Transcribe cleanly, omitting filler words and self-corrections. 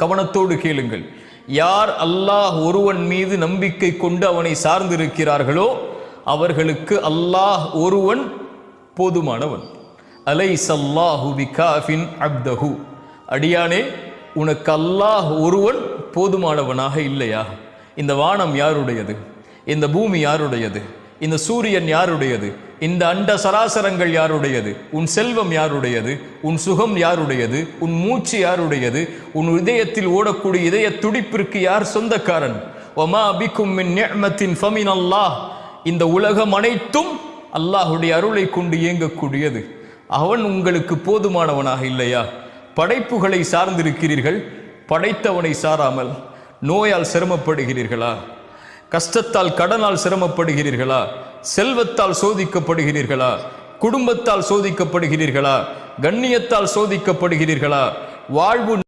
கவனத்தோடு கேளுங்கள். யார் அல்லாஹ் ஒருவன் மீது நம்பிக்கை கொண்டு அவனை சார்ந்திருக்கிறார்களோ அவர்களுக்கு அல்லாஹ் ஒருவன் போதுமானவன். அலைஸல்லாஹு பிகாஃபின் அப்தஹு, அடியானே உனக்கு அல்லாஹ் ஒருவன் போதுமானவனாக இல்லையா? இந்த வானம் யாருடையது? இந்த பூமி யாருடையது? இந்த சூரியன் யாருடையது? இந்த அண்ட சராசரங்கள் யாருடையது? உன் செல்வம் யாருடையது? உன் சுகம் யாருடையது? உன் மூச்சு யாருடையது? உன் இதயத்தில் ஓடக்கூடிய இதய துடிப்பிற்கு யார் சொந்தக்காரன்? வமா பிக்கும் மின் நிஅமத்தின் ஃபமினல்லாஹ், இந்த உலகம் அனைத்தும் அல்லாஹுடைய அருளை கொண்டு இயங்கக்கூடியது. அவன் உங்களுக்கு போதுமானவனாக இல்லையா? படைப்புகளை சார்ந்திருக்கிறீர்கள், படைத்தவனை சாராமல். நோயால் சிரமப்படுகிறீர்களா? கஷ்டத்தால் கடனால் சிரமப்படுகிறீர்களா? செல்வத்தால் சோதிக்கப்படுகிறீர்களா? குடும்பத்தால் சோதிக்கப்படுகிறீர்களா? கண்ணியத்தால் சோதிக்கப்படுகிறீர்களா? வாழ்வு